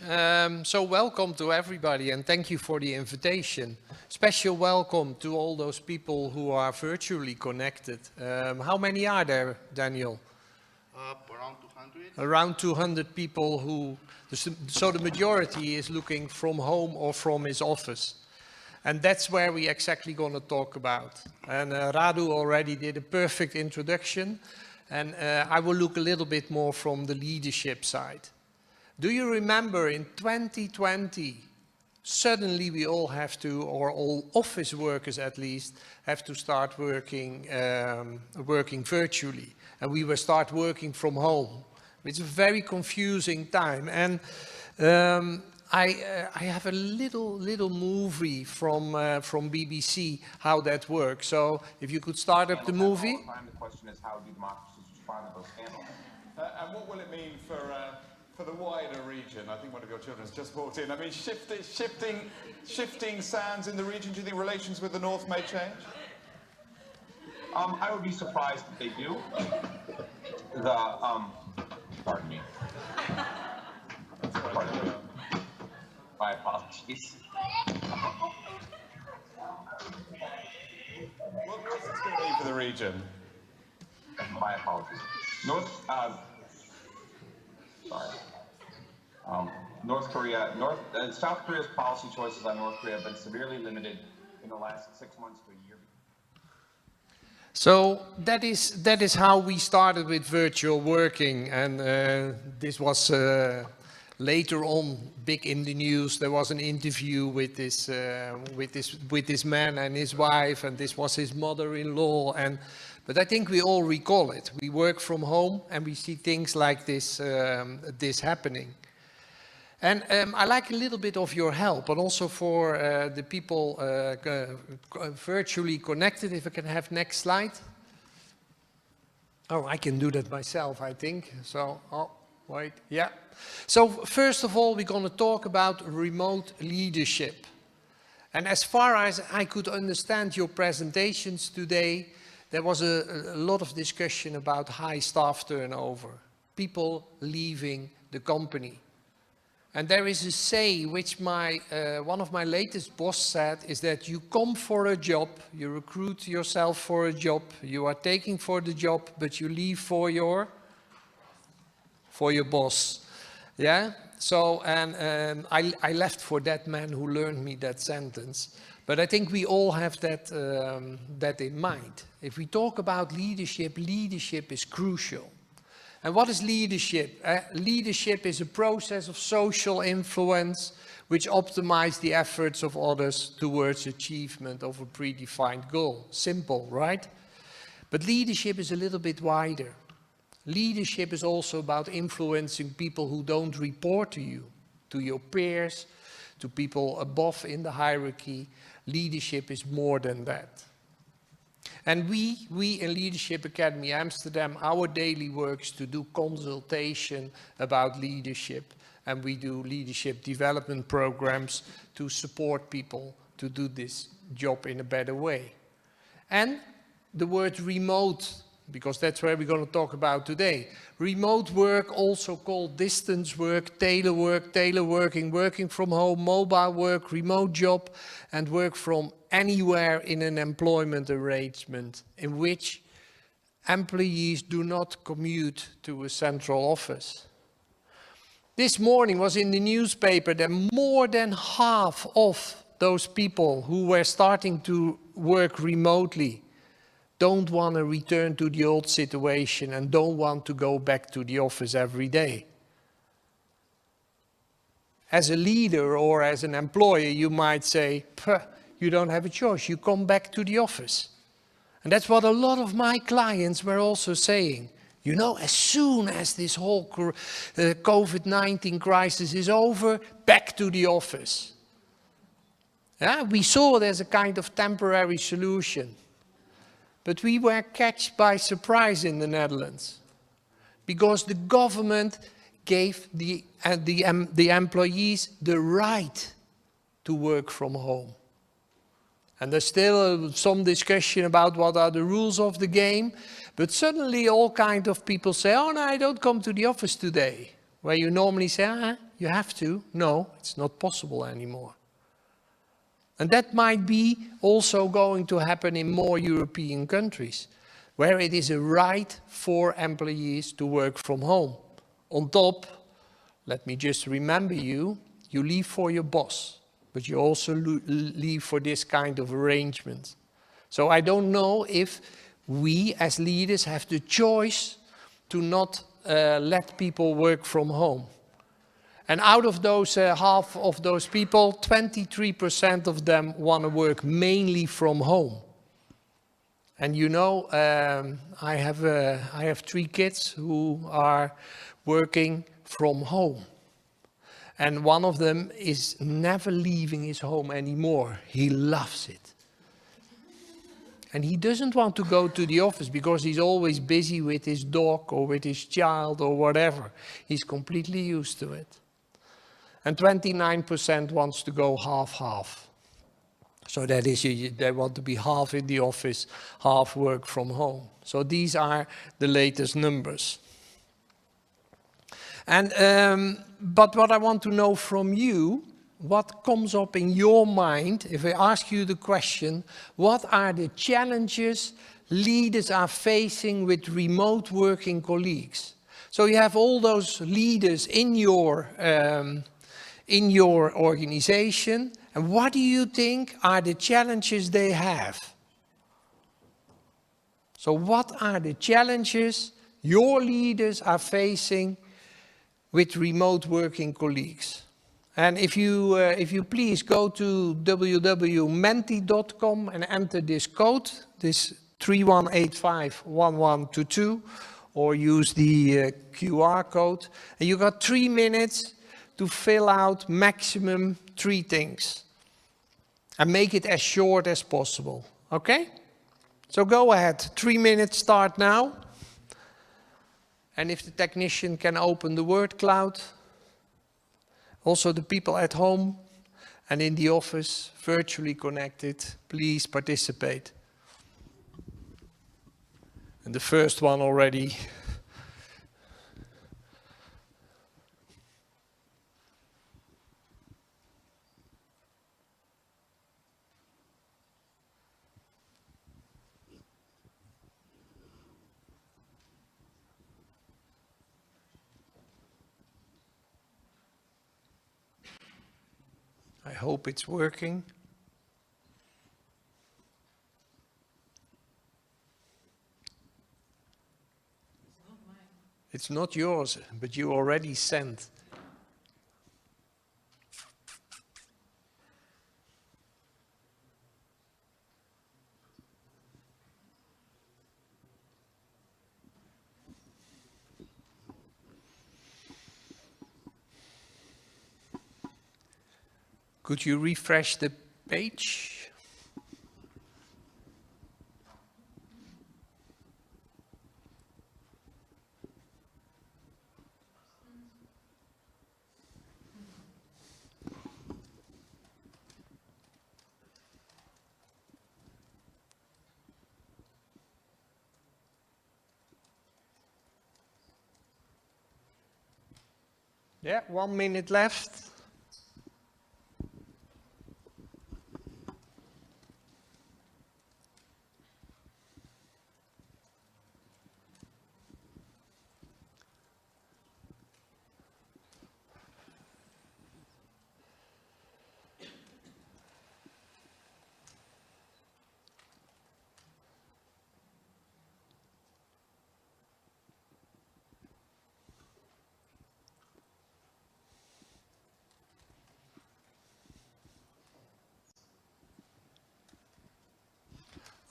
So welcome to everybody and thank you for the invitation. Special welcome to all those people who are virtually connected. How many are there, Daniel? Around 200. Around 200 people so the majority is looking from home or from his office. And that's where we exactly going to talk about. And Radu already did a perfect introduction. And I will look a little bit more from the leadership side. Do you remember in 2020, suddenly we all have to, or all office workers at least, have to start working virtually. And we will start working from home. It's a very confusing time. And I have a little movie from BBC, how that works. So if you could start up the movie. The question is, how do democracies respond to those scandals? And what will it mean for the wider region? I think one of your children has just walked in. I mean, shifting sands in the region. Do you think relations with the North may change? I would be surprised if they do. Pardon me. Pardon me. My apologies. What's this going to mean for the region? My apologies. South Korea's policy choices on North Korea have been severely limited in the last 6 months to a year. So that is how we started with virtual working, and this was later on big in the news. There was an interview with this man and his wife, and this was his mother-in-law. But I think we all recall it. We work from home and we see things like this happening. And I like a little bit of your help, and also for the people virtually connected. If I can have next slide. Oh, I can do that myself, I think. So, oh, wait, yeah. So first of all, we're going to talk about remote leadership. And as far as I could understand your presentations today, there was a lot of discussion about high staff turnover, people leaving the company. And there is a say which one of my latest boss said is that you come for a job, you recruit yourself for a job, you are taking for the job, but you leave for your boss. Yeah? So, and I left for that man who learned me that sentence. But I think we all have that in mind. If we talk about leadership, leadership is crucial. And what is leadership? Leadership is a process of social influence which optimizes the efforts of others towards achievement of a predefined goal. Simple, right? But leadership is a little bit wider. Leadership is also about influencing people who don't report to you, to your peers, to people above in the hierarchy. Leadership is more than that. And we in Leadership Academy Amsterdam, our daily work is to do consultation about leadership. And we do leadership development programs to support people to do this job in a better way. And the word remote, because that's where we're going to talk about today. Remote work, also called distance work, teleworking, working from home, mobile work, remote job, and work from anywhere in an employment arrangement in which employees do not commute to a central office. This morning was in the newspaper that more than half of those people who were starting to work remotely don't want to return to the old situation and don't want to go back to the office every day. As a leader or as an employer, you might say, you don't have a choice, you come back to the office. And that's what a lot of my clients were also saying. You know, as soon as this whole COVID-19 crisis is over, back to the office. Yeah, we saw it as a kind of temporary solution. But we were catched by surprise in the Netherlands. Because the government gave the employees the right to work from home. And there's still some discussion about what are the rules of the game. But suddenly all kinds of people say, oh no, I don't come to the office today. Where you normally say, you have to. No, it's not possible anymore. And that might be also going to happen in more European countries, where it is a right for employees to work from home. On top, let me just remember you leave for your boss, but you also leave for this kind of arrangement. So I don't know if we as leaders have the choice to not let people work from home. And out of those half of those people, 23% of them want to work mainly from home. And you know, I have 3 kids who are working from home. And one of them is never leaving his home anymore. He loves it. And he doesn't want to go to the office because he's always busy with his dog or with his child or whatever. He's completely used to it. And 29% wants to go half-half. So that is, they want to be half in the office, half work from home. So these are the latest numbers. And, but what I want to know from you, what comes up in your mind if I ask you the question, what are the challenges leaders are facing with remote working colleagues? So you have all those leaders in your organization, and what do you think are the challenges they have? So what are the challenges your leaders are facing with remote working colleagues? And if you please go to www.menti.com and enter this code, this 31851122, or use the QR code, and you got 3 minutes to fill out maximum 3 things. And make it as short as possible, okay? So go ahead, 3 minutes start now. And if the technician can open the word cloud, also the people at home and in the office, virtually connected, please participate. And the first one already. I hope it's working. It's not yours, but you already sent. Could you refresh the page? Yeah, 1 minute left.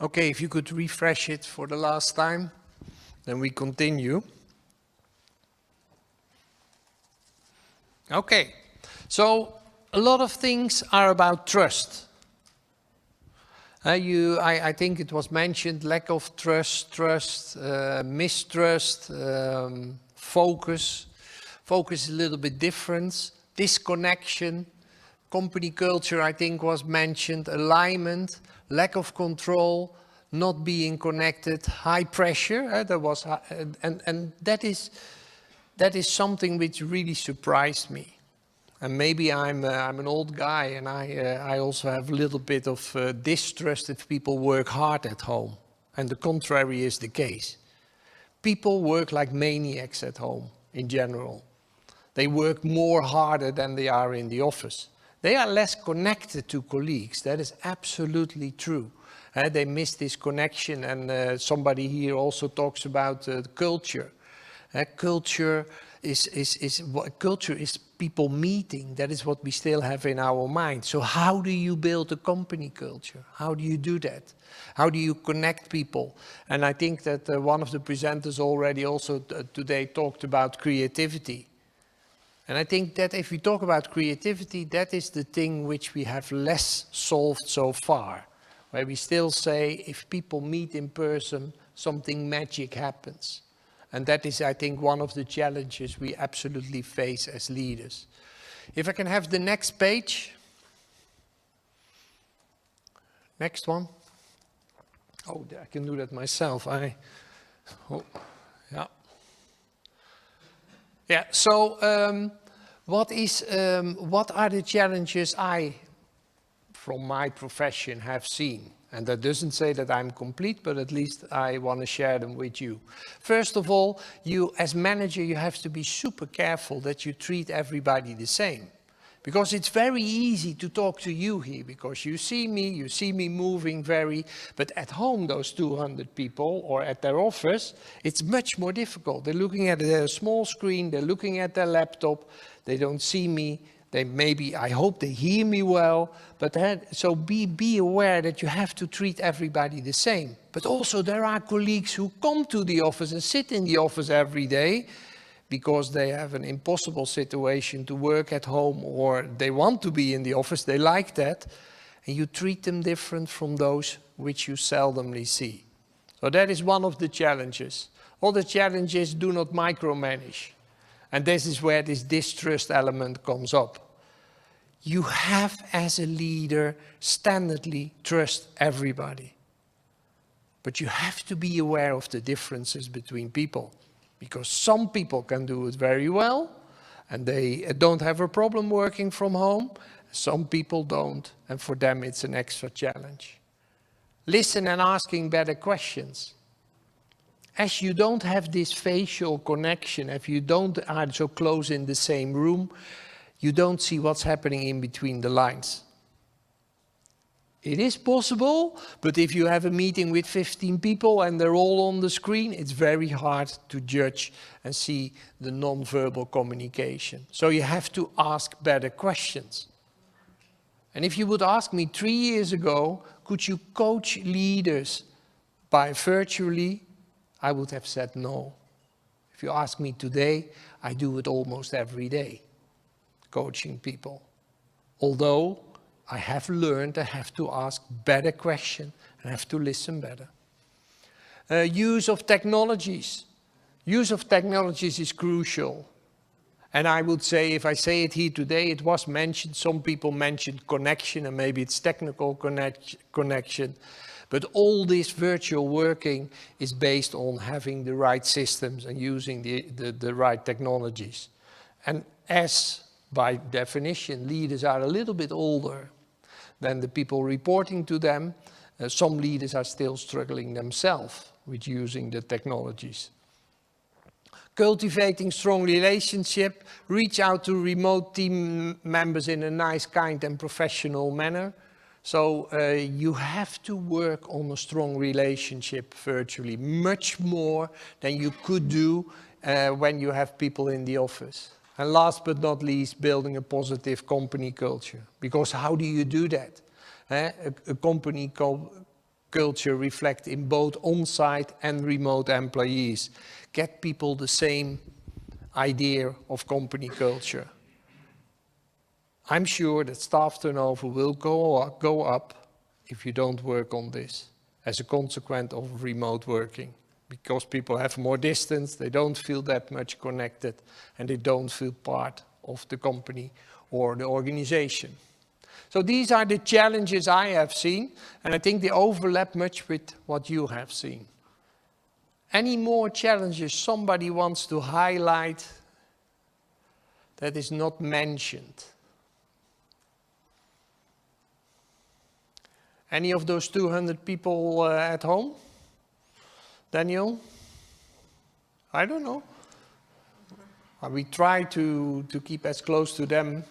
Okay, if you could refresh it for the last time, then we continue. Okay, so a lot of things are about trust. I think it was mentioned, lack of trust, mistrust, focus. Focus is a little bit different. Disconnection, company culture I think was mentioned, alignment, lack of control, not being connected, high pressure. And that is something which really surprised me. And maybe I'm an old guy, and I also have a little bit of distrust if people work hard at home. And the contrary is the case. People work like maniacs at home in general. They work more harder than they are in the office. They are less connected to colleagues. That is absolutely true. They miss this connection, and somebody here also talks about culture. Culture is people meeting. That is what we still have in our mind. So how do you build a company culture? How do you do that? How do you connect people? And I think that one of the presenters already also today talked about creativity. And I think that if we talk about creativity, that is the thing which we have less solved so far. Where we still say, if people meet in person, something magic happens. And that is, I think, one of the challenges we absolutely face as leaders. If I can have the next page. Next one. Oh, I can do that myself. Yeah. Yeah, so what are the challenges I, from my profession, have seen? And that doesn't say that I'm complete, but at least I want to share them with you. First of all, you as manager, you have to be super careful that you treat everybody the same. Because it's very easy to talk to you here, because you see me moving but at home, those 200 people, or at their office, it's much more difficult. They're looking at a small screen, they're looking at their laptop, they don't see me. I hope they hear me well, but so be aware that you have to treat everybody the same. But also there are colleagues who come to the office and sit in the office every day because they have an impossible situation to work at home, or they want to be in the office, they like that, and you treat them different from those which you seldomly see. So that is one of the challenges. Other challenges: do not micromanage. And this is where this distrust element comes up. You have, as a leader, standardly trust everybody. But you have to be aware of the differences between people. Because some people can do it very well, and they don't have a problem working from home. Some people don't, and for them it's an extra challenge. Listen and asking better questions. As you don't have this facial connection, if you don't are so close in the same room, you don't see what's happening in between the lines. It is possible, but if you have a meeting with 15 people and they're all on the screen, it's very hard to judge and see the non-verbal communication. So you have to ask better questions. And if you would ask me 3 years ago, could you coach leaders by virtually? I would have said no. If you ask me today, I do it almost every day, coaching people. Although I have learned I have to ask better questions and have to listen better. Use of technologies. Use of technologies is crucial. And I would say, if I say it here today, it was mentioned, some people mentioned connection, and maybe it's technical connection. But all this virtual working is based on having the right systems and using the right technologies. And as by definition, leaders are a little bit older than the people reporting to them, some leaders are still struggling themselves with using the technologies. Cultivating strong relationship, reach out to remote team members in a nice, kind and professional manner. So you have to work on a strong relationship virtually, much more than you could do when you have people in the office. And last but not least, building a positive company culture. Because how do you do that? A company culture reflects in both on-site and remote employees. Get people the same idea of company culture. I'm sure that staff turnover will go up if you don't work on this as a consequence of remote working. Because people have more distance, they don't feel that much connected, and they don't feel part of the company or the organization. So these are the challenges I have seen, and I think they overlap much with what you have seen. Any more challenges somebody wants to highlight that is not mentioned? Any of those 200 people at home? Daniel? I don't know. We try to keep as close to them.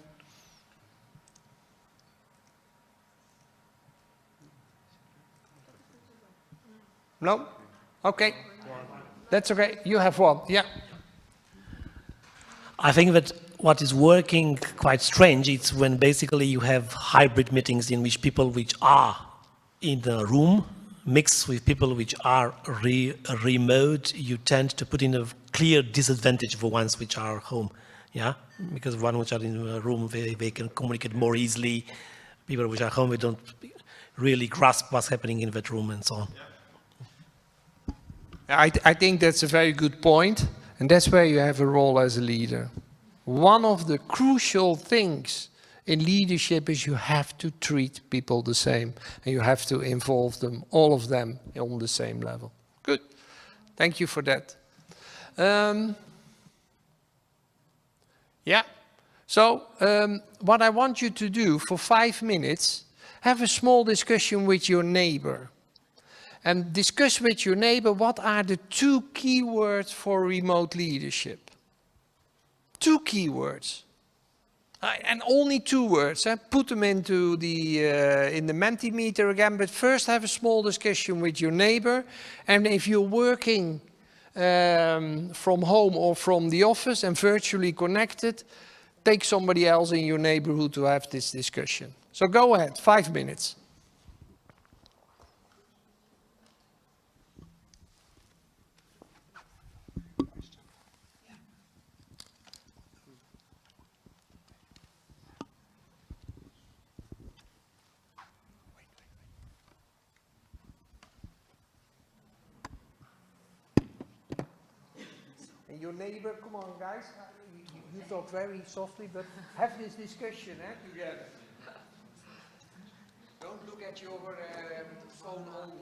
No? Okay. That's okay. You have one. Yeah. I think that what is working quite strange is when basically you have hybrid meetings in which people which are in the room mixed with people which are remote, you tend to put in a clear disadvantage for ones which are home. Yeah, because one which are in a room, they can communicate more easily. People which are home, they don't really grasp what's happening in that room and so on. I think that's a very good point, and that's where you have a role as a leader. One of the crucial things in leadership is you have to treat people the same, and you have to involve them, all of them, on the same level. Good. Thank you for that. Yeah. So what I want you to do for 5 minutes, have a small discussion with your neighbor. And discuss with your neighbor what are the 2 keywords for remote leadership. 2 keywords. And only 2 words. Put them into in the Mentimeter again, but first have a small discussion with your neighbor. And if you're working from home or from the office and virtually connected, take somebody else in your neighborhood to have this discussion. So go ahead, 5 minutes. Your neighbor, come on guys, you talk very softly, but have this discussion together. Don't look at your phone only.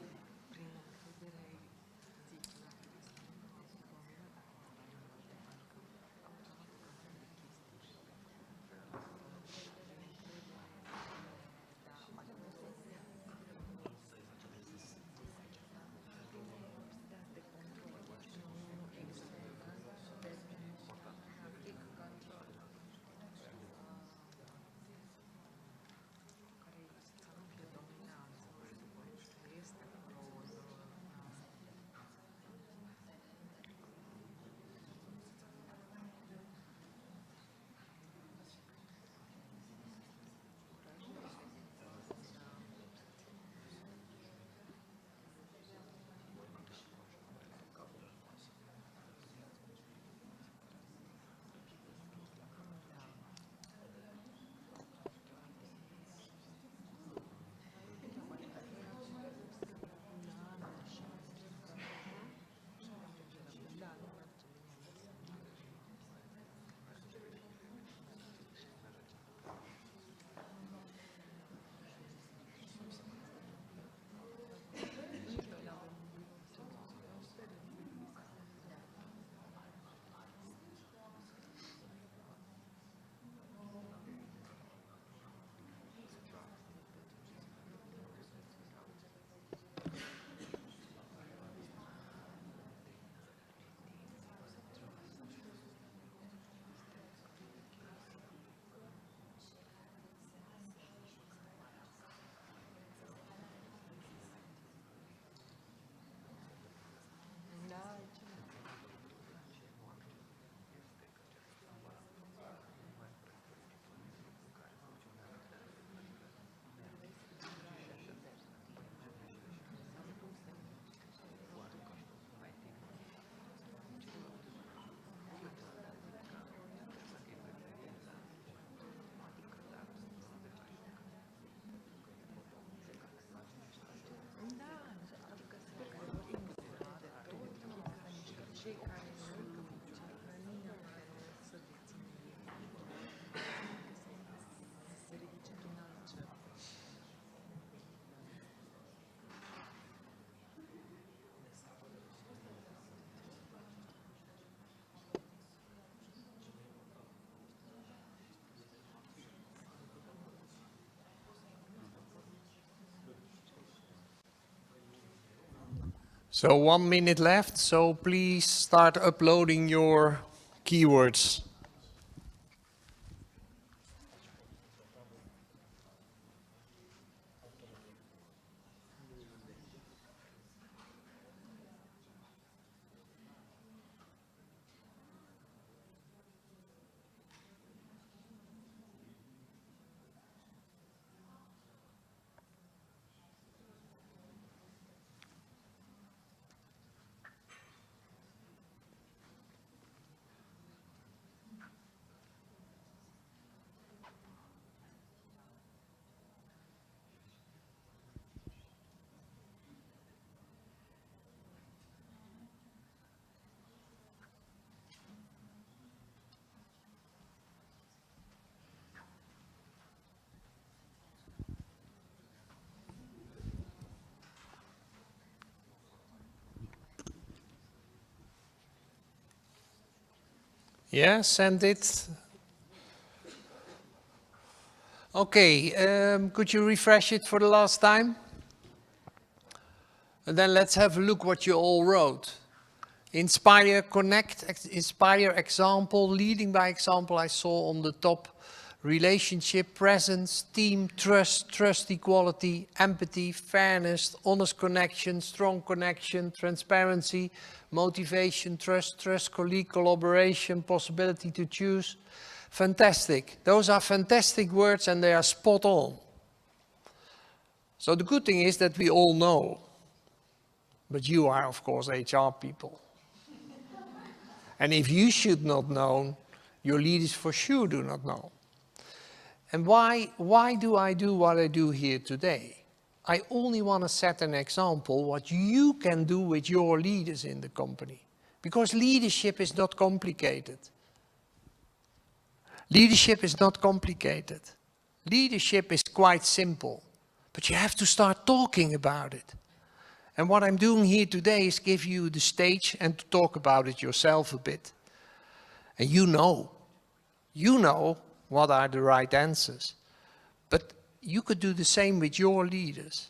So 1 minute left, so please start uploading your keywords. Yeah, send it. Okay, could you refresh it for the last time? And then let's have a look what you all wrote. Inspire, connect, inspire, example, leading by example I saw on the top. Relationship, presence, team, trust, trust equality, empathy, fairness, honest connection, strong connection, transparency, motivation, trust, colleague, collaboration, possibility to choose. Fantastic. Those are fantastic words and they are spot on. So the good thing is that we all know. But you are, of course, HR people. And if you should not know, your leaders for sure do not know. And why do I do what I do here today? I only want to set an example what you can do with your leaders in the company. Because leadership is not complicated. Leadership is not complicated. Leadership is quite simple. But you have to start talking about it. And what I'm doing here today is give you the stage and to talk about it yourself a bit. And you know what are the right answers. But you could do the same with your leaders.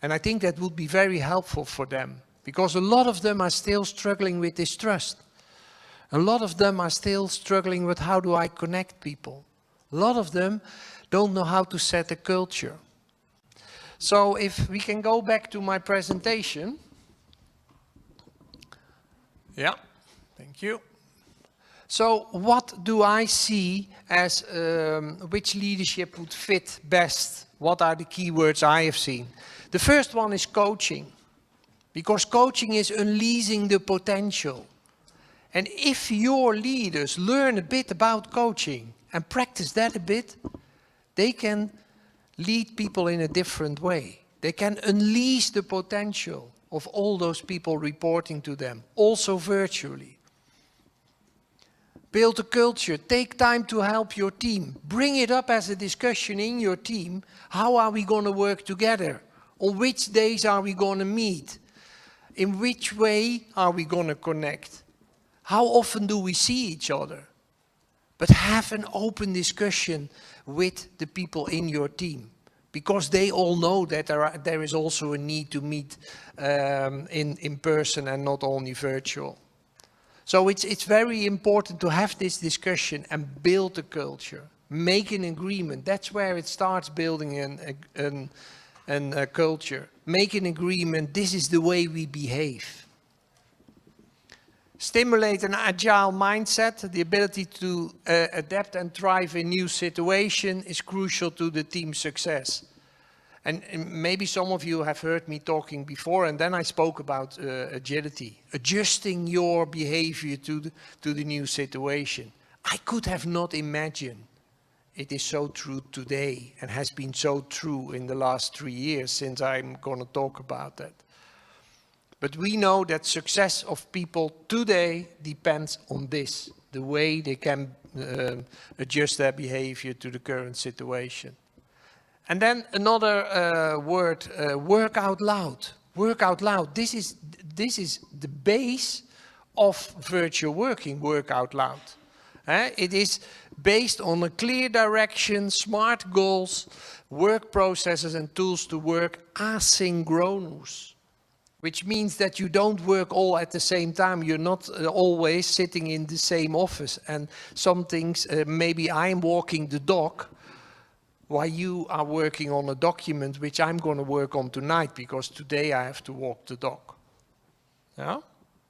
And I think that would be very helpful for them. Because a lot of them are still struggling with distrust. A lot of them are still struggling with how do I connect people. A lot of them don't know how to set a culture. So if we can go back to my presentation. Yeah, thank you. So what do I see as which leadership would fit best? What are the keywords I have seen? The first one is coaching. Because coaching is unleashing the potential. And if your leaders learn a bit about coaching and practice that a bit, they can lead people in a different way. They can unleash the potential of all those people reporting to them, also virtually. Build a culture, take time to help your team. Bring it up as a discussion in your team. How are we going to work together? On which days are we going to meet? In which way are we going to connect? How often do we see each other? But have an open discussion with the people in your team. Because they all know that there is also a need to meet in person and not only virtual. So it's very important to have this discussion and build a culture. Make an agreement. That's where it starts building a culture. Make an agreement. This is the way we behave. Stimulate an agile mindset. The ability to adapt and thrive in new situation is crucial to the team's success. And maybe some of you have heard me talking before, and then I spoke about agility. Adjusting your behavior to the new situation. I could have not imagined it is so true today and has been so true in the last 3 years since I'm going to talk about that. But we know that success of people today depends on this, the way they can adjust their behavior to the current situation. And then another word, work out loud. Work out loud. This is the base of virtual working, work out loud. It is based on a clear direction, smart goals, work processes and tools to work asynchronous. which means that you don't work all at the same time. You're not always sitting in the same office. And some things, maybe I'm walking the dog while you are working on a document which I'm going to work on tonight because today I have to walk the dog. Yeah?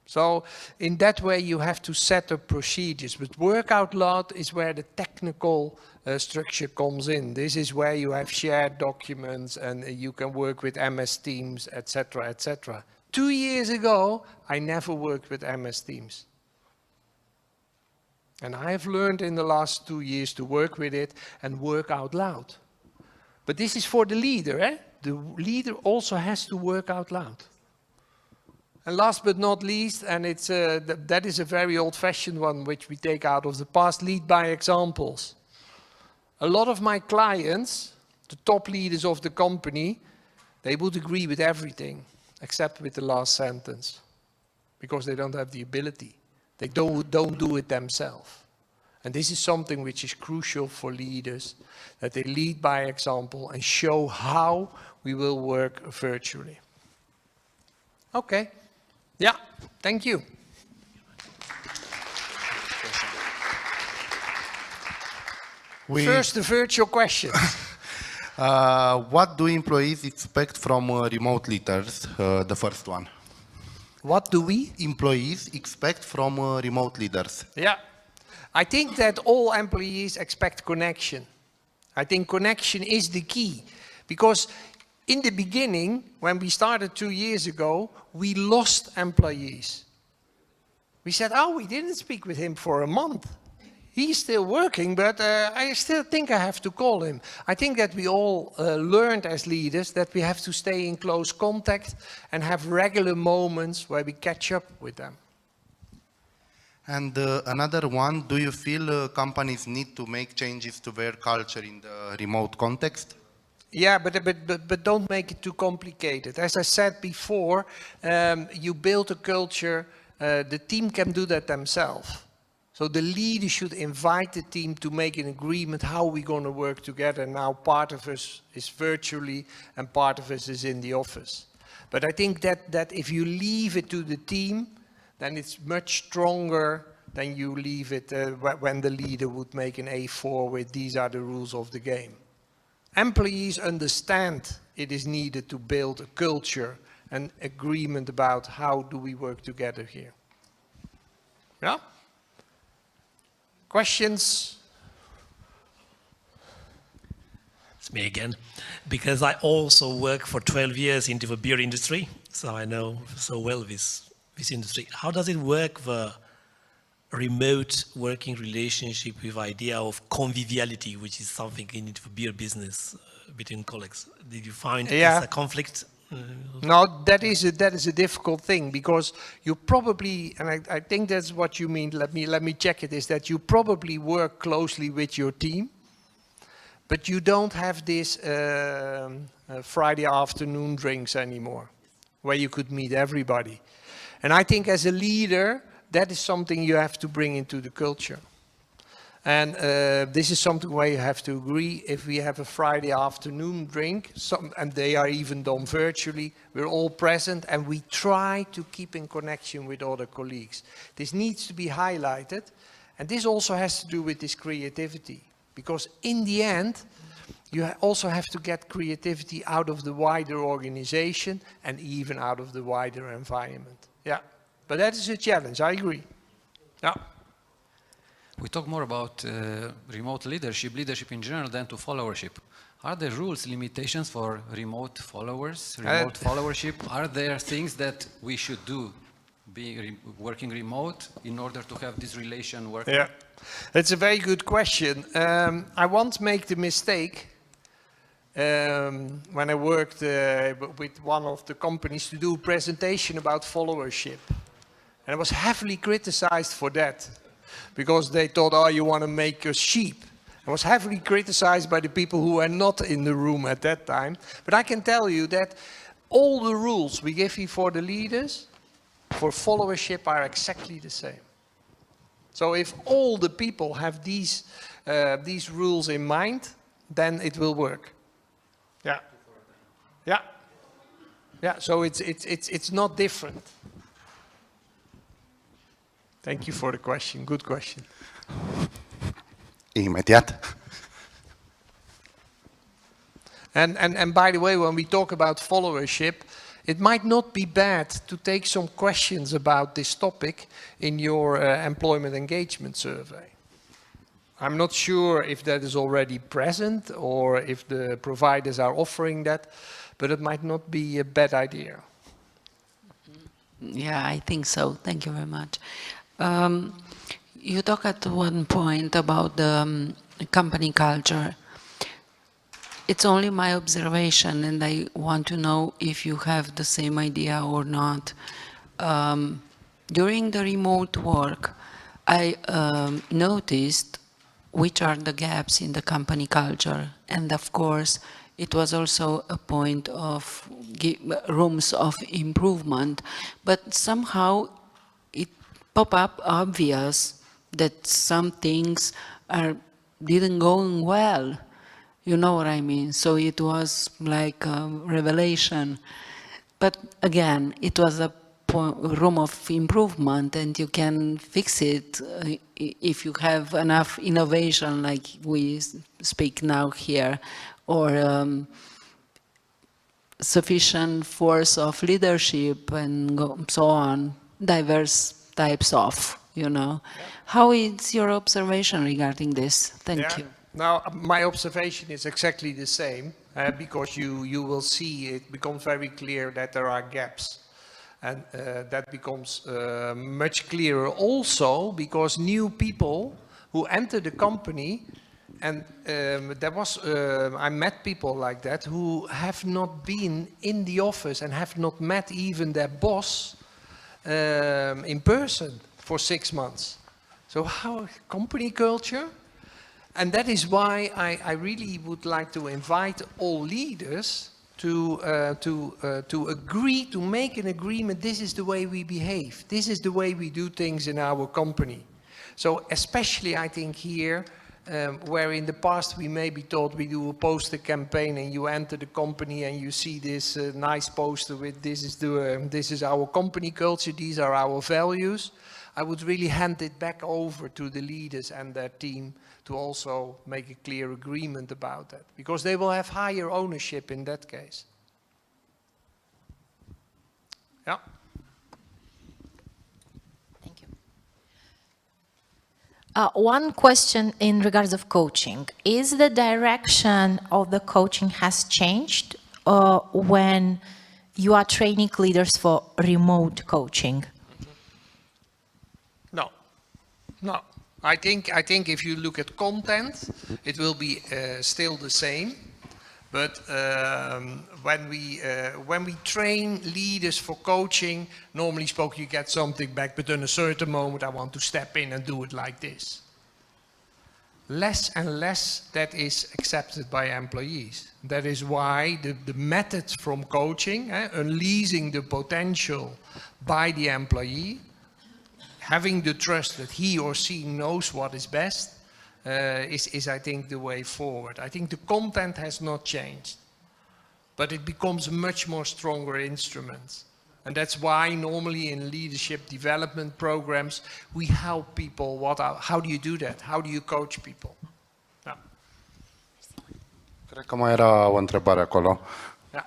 So in that way you have to set up procedures. But work out loud is where the technical structure comes in. This is where you have shared documents and you can work with MS Teams, etc., etc. 2 years ago, I never worked with MS Teams. And I have learned in the last 2 years to work with it and work out loud. But this is for the leader, eh? The leader also has to work out loud. And last but not least, and it's that is a very old-fashioned one which we take out of the past, lead by examples. A lot of my clients, the top leaders of the company, they would agree with everything except with the last sentence because they don't have the ability. They don't do it themselves. And this is something which is crucial for leaders, that they lead by example and show how we will work virtually. Okay. Yeah, thank you. First, the virtual question. What do employees expect from remote leaders? The first one. What do we? Employees expect from remote leaders. Yeah. I think that all employees expect connection. I think connection is the key. Because in the beginning, when we started 2 years ago, we lost employees. We said, oh, we didn't speak with him for a month. He's still working, but I still think I have to call him. I think that we all learned as leaders that we have to stay in close contact and have regular moments where we catch up with them. And another one, do you feel companies need to make changes to their culture in the remote context? Yeah, but don't make it too complicated. As I said before, you build a culture, the team can do that themselves. So the leader should invite the team to make an agreement how we're going to work together. Now part of us is virtually and part of us is in the office. But I think that if you leave it to the team, then it's much stronger than you leave it when the leader would make an A4 with these are the rules of the game. Employees understand it is needed to build a culture and agreement about how do we work together here. Yeah? Questions? It's me again. Because I also work for 12 years into the beer industry, so I know so well this industry. How does it work, the remote working relationship with idea of conviviality, which is something in the beer business between colleagues? Did you find it's a conflict? No, that is a difficult thing because you probably, and I think that's what you mean, let me check it, is that you probably work closely with your team, but you don't have this Friday afternoon drinks anymore, where you could meet everybody. And I think as a leader, that is something you have to bring into the culture. And this is something where you have to agree. If we have a Friday afternoon drink, and they are even done virtually, we're all present and we try to keep in connection with other colleagues. This needs to be highlighted. And this also has to do with this creativity. Because in the end, you also have to get creativity out of the wider organization and even out of the wider environment. Yeah, but that is a challenge, I agree. Yeah. We talk more about remote leadership in general than to followership. Are there rules, limitations for remote followers, remote followership? Are there things that we should do, working remote, in order to have this relation working? Yeah, it's a very good question. I once made the mistake when I worked with one of the companies to do a presentation about followership. And I was heavily criticized for that. Because they thought, oh, you want to make us sheep. I was heavily criticized by the people who were not in the room at that time. But I can tell you that all the rules we give you for the leaders, for followership, are exactly the same. So if all the people have these rules in mind, then it will work. Yeah. Yeah. Yeah, so it's not different. Thank you for the question. Good question. Imediat. And by the way, when we talk about followership, it might not be bad to take some questions about this topic in your employment engagement survey. I'm not sure if that is already present or if the providers are offering that, but it might not be a bad idea. Yeah, I think so. Thank you very much. You talk at one point about the company culture. It's only my observation, and I want to know if you have the same idea or not. During the remote work, I noticed which are the gaps in the company culture. And of course, it was also a point of rooms of improvement. But somehow it popped up obvious that some things didn't go well. You know what I mean? So it was like a revelation. But again, it was a room of improvement, and you can fix it if you have enough innovation like we speak now here, or sufficient force of leadership and so on, diverse types of, you know. Yeah. How is your observation regarding this? Thank you. Now, my observation is exactly the same, because you will see it becomes very clear that there are gaps. And that becomes much clearer also because new people who enter the company, and I met people like that who have not been in the office and have not met even their boss in person for 6 months. So how company culture? And that is why I really would like to invite all leaders to agree, to make an agreement, this is the way we behave, this is the way we do things in our company. So especially I think here, where in the past we maybe thought we do a poster campaign and you enter the company and you see this nice poster with this is our company culture, these are our values. I would really hand it back over to the leaders and their team to also make a clear agreement about that, because they will have higher ownership in that case. Yeah. Thank you. One question in regards of coaching. Is the direction of the coaching has changed when you are training leaders for remote coaching? No. No. I think if you look at content, it will be still the same. But when we train leaders for coaching, normally you get something back, but in a certain moment I want to step in and do it like this. Less and less that is accepted by employees. That is why the methods from coaching, unleashing the potential by the employee, having the trust that he or she knows what is best, is I think the way forward. I think the content has not changed, but it becomes much more stronger instruments. And that's why normally in leadership development programs, we help people, how do you do that? How do you coach people? Yeah. Cred că mai era o întrebare acolo. Yeah.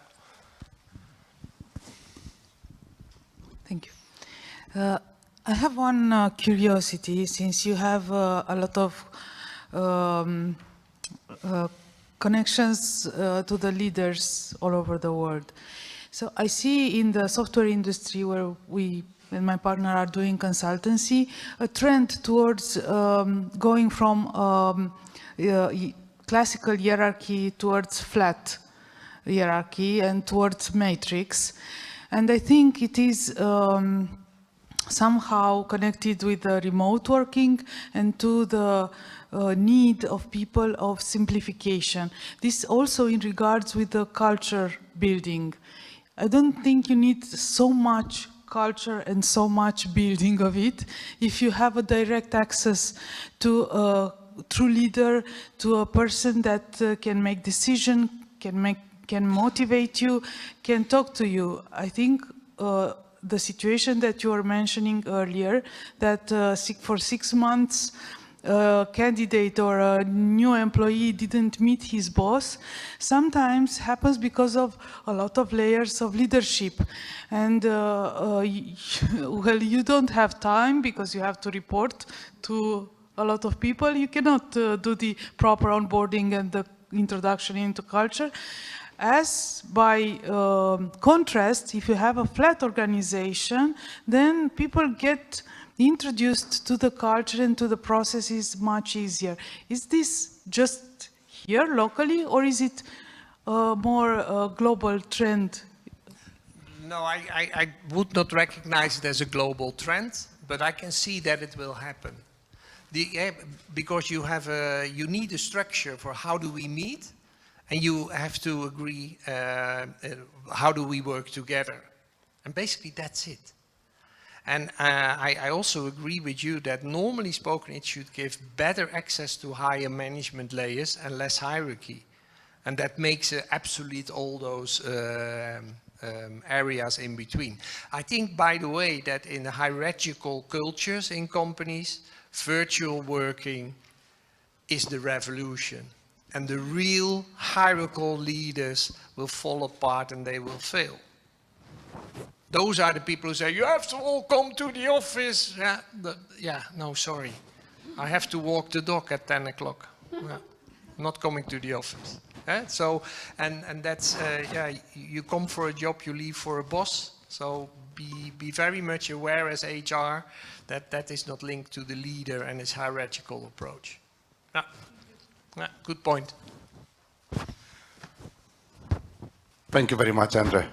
Thank you. I have one curiosity, since you have a lot of connections to the leaders all over the world. So I see in the software industry, where we and my partner are doing consultancy, a trend towards going from classical hierarchy towards flat hierarchy and towards matrix. And I think it is somehow connected with the remote working and to the need of people of simplification. This also in regards with the culture building. I don't think you need so much culture and so much building of it if you have a direct access to a true leader, to a person that can make decisions, can can motivate you, can talk to you. I think the situation that you were mentioning earlier, that for 6 months a candidate or a new employee didn't meet his boss, sometimes happens because of a lot of layers of leadership. And well, you don't have time because you have to report to a lot of people. You cannot do the proper onboarding and the introduction into culture. As by contrast, if you have a flat organization, then people get introduced to the culture and to the processes much easier. Is this just here locally, or is it a more global trend? No, I would not recognize it as a global trend, but I can see that it will happen. Because you need a structure for how do we meet, and you have to agree how do we work together. And basically that's it. And I also agree with you that normally spoken it should give better access to higher management layers and less hierarchy. And that makes obsolete all those areas in between. I think, by the way, that in the hierarchical cultures in companies, virtual working is the revolution. And the real hierarchical leaders will fall apart and they will fail. Those are the people who say, you have to all come to the office. Yeah, no, sorry. I have to walk the dog at 10 o'clock. Yeah, not coming to the office. So, and that's, yeah, you come for a job, you leave for a boss. So be very much aware as HR that that is not linked to the leader and his hierarchical approach. Yeah, yeah, good point. Thank you very much, Andre.